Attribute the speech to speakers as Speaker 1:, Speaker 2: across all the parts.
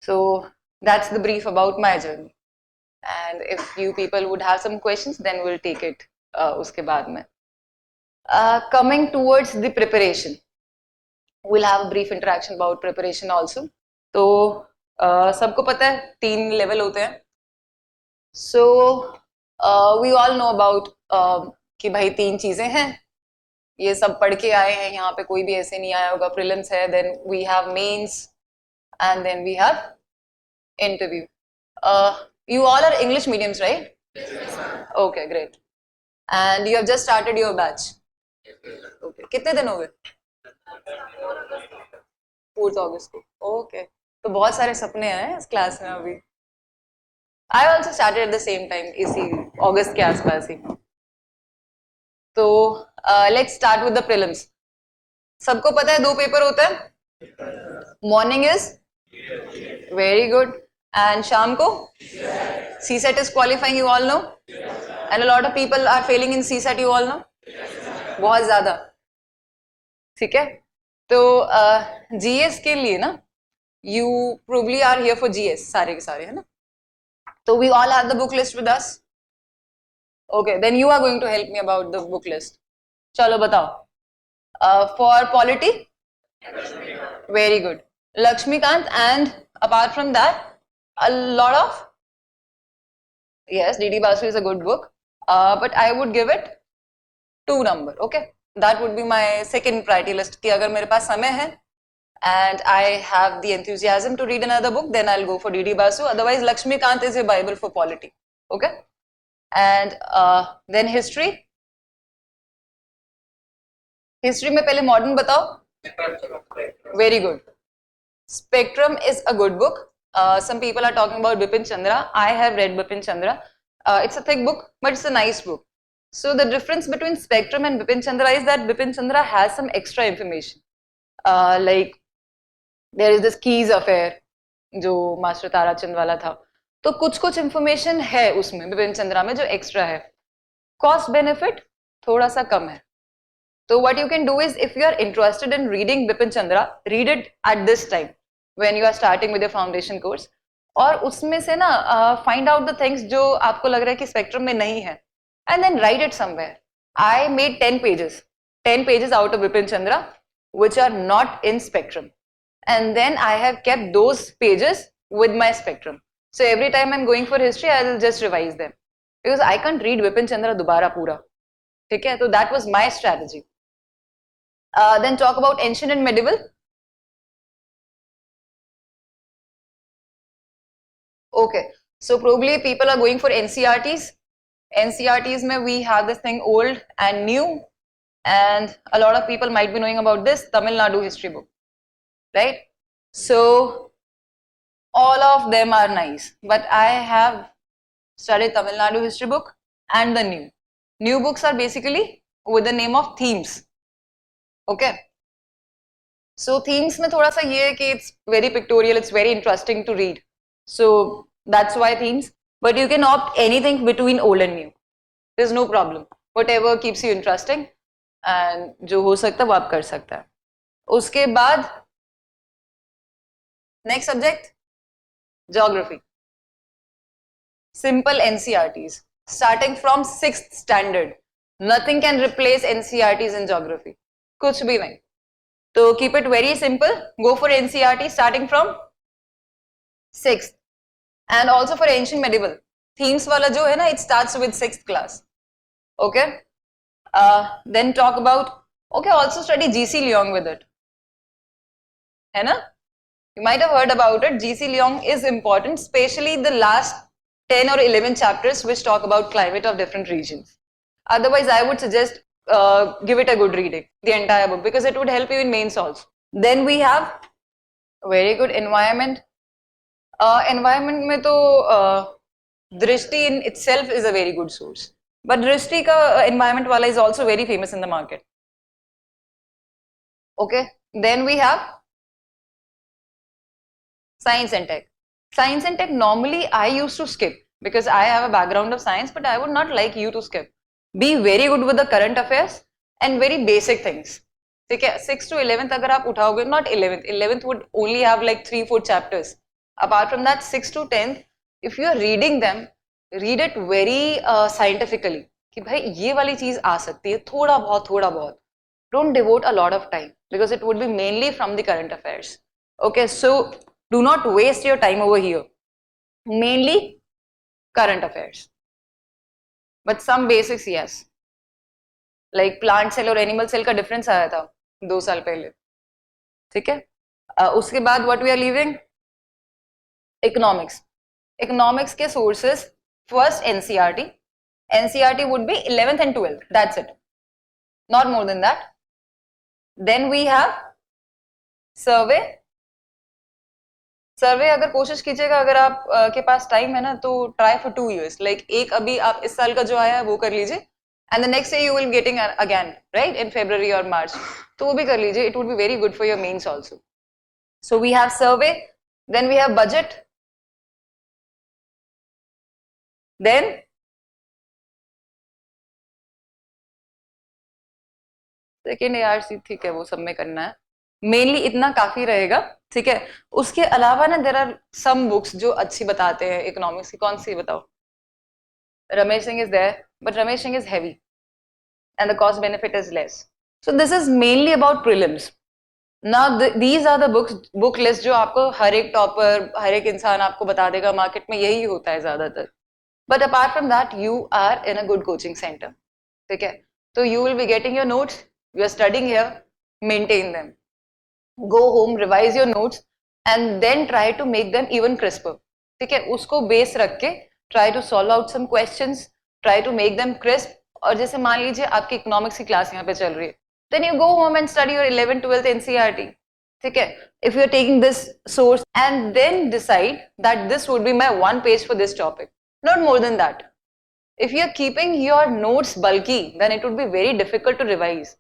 Speaker 1: So that's the brief about my journey. And if you people would have some questions, then we'll take it uske baad mein. Coming towards the preparation, we'll have a brief interaction about preparation also. तो सबको पता है 3 level होते हैं. So we all know about कि भाई 3 चीजें हैं, ये सब पढ़ के आए हैं, यहाँ पे कोई भी ऐसे नहीं आया होगा. प्रीलिम्स है, then we have mains, and then we have interview. You all are English mediums, right? Okay, great. And you have just started your batch. Okay. कितने दिन हो गए? 4th August को. Okay. तो बहुत सारे सपने हैं इस क्लास में अभी. I also started at the same time, इसी अगस्त के आसपास ही. तो let's start with the prelims. सबको पता है 2 पेपर होता है. Morning is very good, and शाम को CSET is qualifying, you all know, and a lot of people are failing in CSET, you all know, बहुत ज्यादा. ठीक है. तो GS के लिए ना, you probably are here for GS, सारे के सारे, है ना. तो we all have the book list with us. Okay, then you are going to help me about the book list. चलो बताओ. For polity, very good, Lakshmikant, and apart from that, a lot of, yes, DD Basu is a good book, but I would give it 2 number. Okay, that would be my second priority list. कि अगर मेरे पास समय है and I have the enthusiasm to read another book, then I'll go for DD Basu. Otherwise, Lakshmikant is a Bible for polity. Okay, and then history. History में पहले modern बताओ. Very good. Spectrum is a good book. Some people are talking about Bipin Chandra. I have read Bipin Chandra. It's a thick book, but it's a nice book. So the difference between Spectrum and Bipin Chandra is that Bipin Chandra has some extra information. Like there is this keys affair जो master Tarachand वाला था. तो कुछ information है उसमें बिपिन चंद्रा में जो extra है. Cost benefit थोड़ा सा कम है. So what you can do is, if you are interested in reading Bipin Chandra, read it at this time when you are starting with your foundation course. और उसमें से ना find out the things जो आपको लग रहा है कि spectrum में नहीं है, and then write it somewhere. I made 10 pages out of Bipin Chandra which are not in spectrum, and then I have kept those pages with my spectrum. So every time I'm going for history, I will just revise them, because I can't read Bipin Chandra दोबारा पूरा. ठीक है. So that was my strategy. Then talk about ancient and medieval. Okay, so probably people are going for NCRTs. NCRTs mein we have this thing old and new, and a lot of people might be knowing about this Tamil Nadu history book, right? So all of them are nice, but I have studied Tamil Nadu history book and the new books are basically with the name of themes. Okay, so themes में थोड़ा सा ये है कि it's very pictorial, it's very interesting to read, so that's why themes. But you can opt anything between old and new, there's no problem, whatever keeps you interesting, and जो हो सकता है वो आप कर सकता है. उसके बाद next subject, geography. Simple NCRTs starting from 6th standard. Nothing can replace NCRTs in geography, कुछ भी नहीं. तो keep it very simple, go for NCRT starting from 6th. And also for ancient medieval, themes वाला जो है ना, it starts with 6th class. Okay, then talk about, okay, also study GC Leong with it, है ना. You might have heard about it. GC Leong is important, especially the last 10 or 11 chapters which talk about climate of different regions. Otherwise, I would suggest give it a good reading, the entire book, because it would help you in mains also. Then we have very good environment. Environment में तो Drishti in itself is a very good source, but Drishti का environment वाला is also very famous in the market. Okay, then we have science and tech. Science and tech normally I used to skip because I have a background of science, but I would not like you to skip. Be very good with the current affairs and very basic things. ठीक है, 6th to 11th अगर आप उठाओगे, not 11th would only have like 3-4 chapters. Apart from that, 6th to 10th, if you are reading them, read it very scientifically कि भाई ये वाली चीज आ सकती है, थोड़ा बहुत थोड़ा बहुत. Don't devote a lot of time because it would be mainly from the current affairs. Okay, so do not waste your time over here. Mainly current affairs. But some basics, yes. Like plant cell और animal cell का difference आया था 2 साल पहले. ठीक है. उसके बाद what we are leaving? Economics. Economics के sources, first NCERT. NCERT would be 11th and 12th. That's it. Not more than that. Then we have survey. सर्वे अगर कोशिश कीजिएगा, अगर आप के पास टाइम है ना, तो ट्राई फॉर 2 years. लाइक एक अभी आप इस साल का जो आया है वो कर लीजिए, and the next year you will getting again, right, in February और March. तो वो भी कर लीजिए. It would be very good for your mains also. So we have survey, then we have budget, then second ARC. ठीक है, वो सब में करना है. मेनली इतना काफी रहेगा. ठीक है. उसके अलावा ना देयर आर सम बुक्स जो अच्छी बताते हैं इकोनॉमिक्स की. कौन सी बताओ? Ramesh Singh is there, but Ramesh Singh is heavy and the cost benefit is less. So this is mainly about prelims. Now these are the book list जो आपको हर एक टॉपर, हर एक इंसान आपको बता देगा. मार्केट में यही होता है ज्यादातर. But apart from that, you are in a good coaching center. ठीक है. तो you will be getting your notes. You are studying here. Maintain them. Go home, revise your notes, and then try to make them even crisper. ठीक है. उसको base रख के try to solve out some questions, try to make them crisp. और जैसे मान लीजिए आपकी इकोनॉमिक्स की क्लास यहाँ पे चल रही है, then you go home and study your 11th 12th NCERT. ठीक है. If you are taking this source and then decide that this would be my one page for this topic, not more than that. If you are keeping your notes bulky, then it would be very difficult to revise.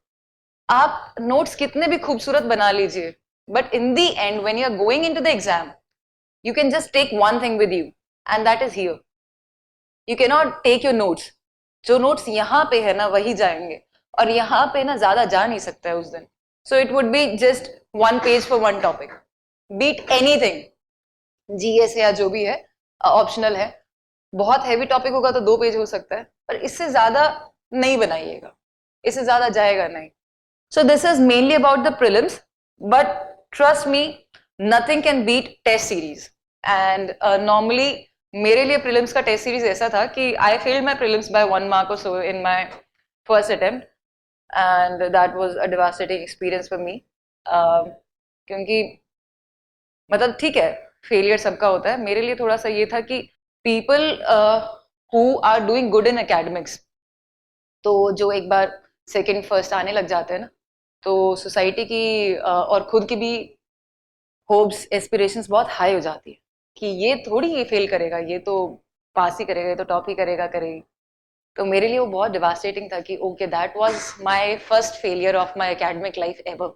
Speaker 1: आप notes कितने भी खूबसूरत बना लीजिए, but in the end when you are going into the exam, you can just take one thing with you, and that is here. You cannot take your notes. जो notes यहाँ पे है ना वही जाएंगे, और यहाँ पे ना ज्यादा जा नहीं सकता है उस दिन. So it would be just one page for one topic. Beat anything. GS या जो भी है, ऑप्शनल है. बहुत हैवी टॉपिक होगा तो 2 पेज हो सकता है, पर इससे ज्यादा नहीं बनाइएगा, इससे ज्यादा जाएगा नहीं. So this is mainly about the prelims, but trust me, nothing can beat test series. And normally मेरे लिए प्रीलिम्स का टेस्ट सीरीज ऐसा था कि I failed my prelims by 1 mark or so in my first attempt, and that was a devastating experience for me. क्योंकि मतलब ठीक है, फेलियर सबका होता है. मेरे लिए थोड़ा सा ये था कि people who are doing good in academics, तो जो एक बार सेकंड फर्स्ट आने लग जाते हैं ना, तो सोसाइटी की और खुद की भी होप्स एस्पिरेशंस बहुत हाई हो जाती है कि ये थोड़ी ये फेल करेगा, ये तो पास ही करेगा, ये तो टॉप ही करेगा करेगी. तो मेरे लिए वो बहुत डिवास्टेटिंग था कि okay, that was my first failure of my academic life ever.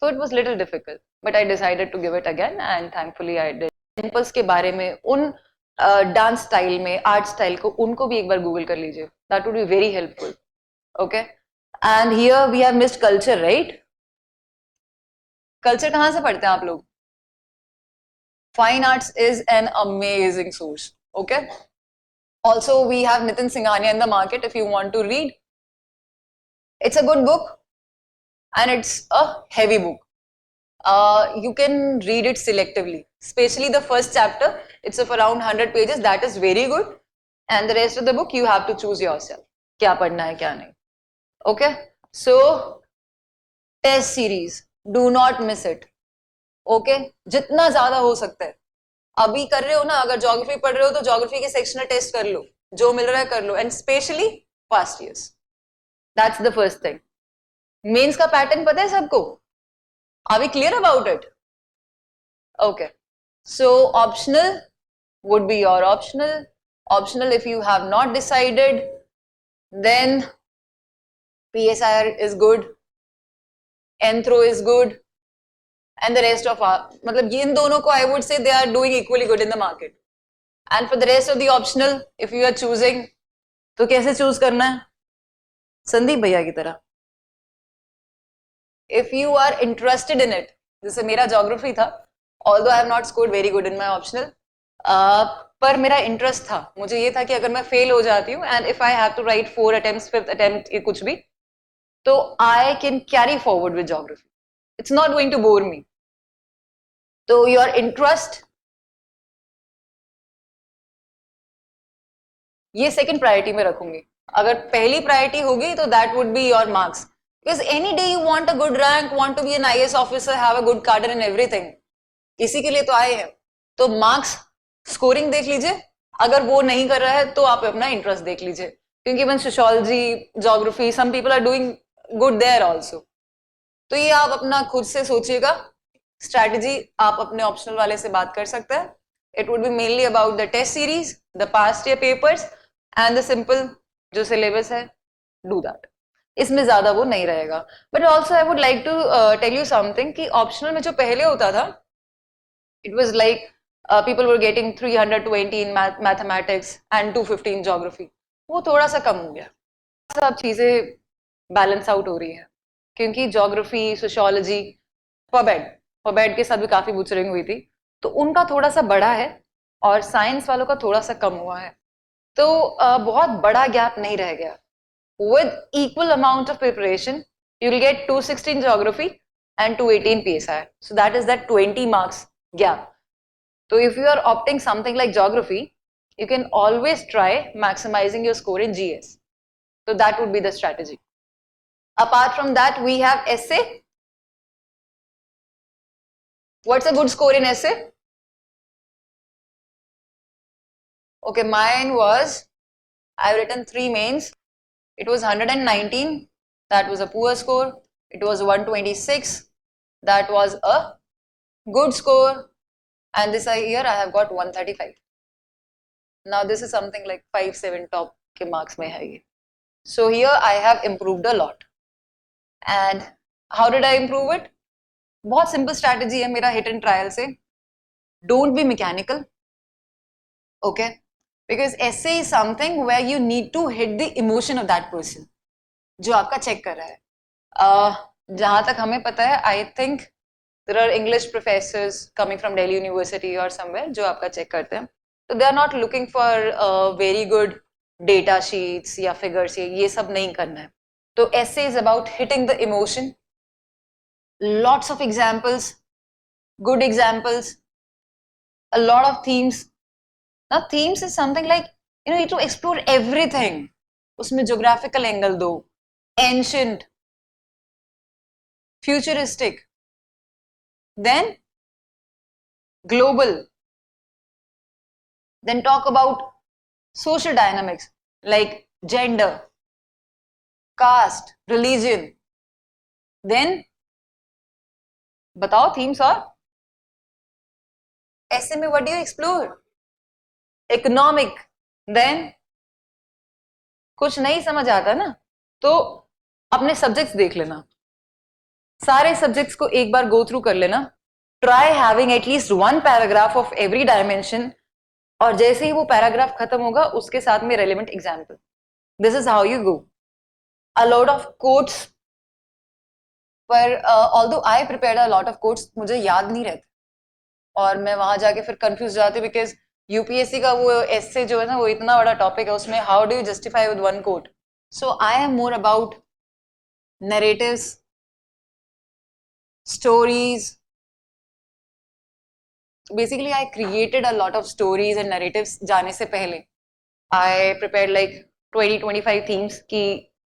Speaker 1: So it was little difficult, but I decided to give it again, and thankfully I did. Temples के बारे में, उन डांस स्टाइल में, art style को, उनको भी एक बार गूगल कर लीजिए. That would be very helpful. Okay. And here we have missed culture, right? Culture कहाँ से पढ़ते हैं आप लोग? Fine arts is an amazing source. Okay. Also, we have Nitin Singhania in the market if you want to read. It's a good book, and it's a heavy book. You can read it selectively, especially the first chapter. It's of around 100 pages. That is very good. And the rest of the book, you have to choose yourself. क्या पढ़ना है, क्या नहीं. Okay. So, test series. Do not miss it. Okay. जितना ज्यादा हो सकता है. अभी कर रहे हो ना, अगर ज्योग्राफी पढ़ रहे हो तो ज्योग्राफी के सेक्शनल टेस्ट कर लो, जो मिल रहा है कर लो, and specially past years. That's the first thing. Mains का पैटर्न पता है सबको? Are we clear about it? Okay. So optional would be your optional if you have not decided, then PSIR is good, Enthro is good, and the rest of our, मतलब इन दोनों को I would say they are doing equally good in the market. And for the rest of the optional, if you are choosing, तो कैसे choose करना है? संदीप भैया की तरह. If you are interested in it, जैसे मेरा ज्योग्राफी था, although I have not scored very good in my optional, पर मेरा इंटरेस्ट था, मुझे ये था कि अगर मैं फेल हो जाती हूँ and if I have to write 4 attempts, 5th attempt, ये कुछ भी, तो I can carry forward with geography, it's not going to bore me. तो योर इंटरेस्ट, ये सेकंड प्रायोरिटी में रखूंगी. अगर पहली प्रायोरिटी होगी तो that would be your marks, because any day you want a good rank, want to be an IAS officer, have a good cadre in everything, इसी के लिए तो आए हैं. तो मार्क्स स्कोरिंग देख लीजिए, अगर वो नहीं कर रहा है तो आप अपना इंटरेस्ट देख लीजिए, क्योंकि even sociology, geography, some people are doing good there also. तो ये आप अपना खुद से सोचिएगा. स्ट्रैटेजी आप अपने ऑप्शनल वाले से बात कर सकते हैं. It would be mainly about the test series, the past year papers and the simple जो सिलेबस है, डू दैट. इसमें ज्यादा वो नहीं रहेगा. But also I would like to tell you something कि ऑप्शनल में जो पहले होता था, it was like people were getting 320 in mathematics and 250 in geography. वो थोड़ा सा कम हो गया. सब चीजें बैलेंस आउट हो रही है, क्योंकि ज्योग्राफी, सोशियोलॉजी, पबेड के साथ भी काफी बुचरिंग हुई थी, तो उनका थोड़ा सा बढ़ा है और साइंस वालों का थोड़ा सा कम हुआ है. तो बहुत बड़ा गैप नहीं रह गया. With equal amount of preparation you will get 216 geography and 218 PSI. So that is that 20 marks gap. So if you are opting something like geography, you can always try maximizing your score in GS. So that would be the strategy. Apart from that, we have essay. What's a good score in essay? Okay, mine was, I've written 3 mains. It was 119. That was a poor score. It was 126. That was a good score. And this year I have got 135. Now this is something like 5-7 top के marks में है ये. So here I have improved a lot. And how did I improve it? बहुत simple strategy है मेरा hit and trial से. Don't be mechanical. Okay? Because essay is something where you need to hit the emotion of that person जो आपका check कर रहा है. जहाँ तक हमें पता है, I think there are English professors coming from Delhi University or somewhere जो आपका check करते हैं. So they are not looking for very good data sheets या figures, ये सब नहीं करना है. तो essay is about hitting the emotion. Lots of examples, good examples, a lot of themes. Now themes is something like, you need to explore everything. उसमें geographical angle दो, ancient, futuristic, then global, then talk about social dynamics like gender, caste, religion. Then बताओ themes. और ऐसे में what do you explore? Economic. Then कुछ नहीं समझ आता ना, तो अपने सब्जेक्ट्स देख लेना, सारे सब्जेक्ट्स को एक बार गो थ्रू कर लेना. Try having at least 1 paragraph of every dimension, और जैसे ही वो पैराग्राफ खत्म होगा उसके साथ में relevant example. This is how you go. A lot of quotes, पर although I prepared a lot of quotes, मुझे याद नहीं रहते और मैं वहां जाके फिर कंफ्यूज जाती, बिकॉज यूपीएससी का वो एस्से जो है ना, वो इतना बड़ा टॉपिक है, उसमें how do you justify with 1 quote. So I am more about narratives, stories. Basically, I created a lot of stories and narratives जाने से पहले. I prepared like 20-25 themes कि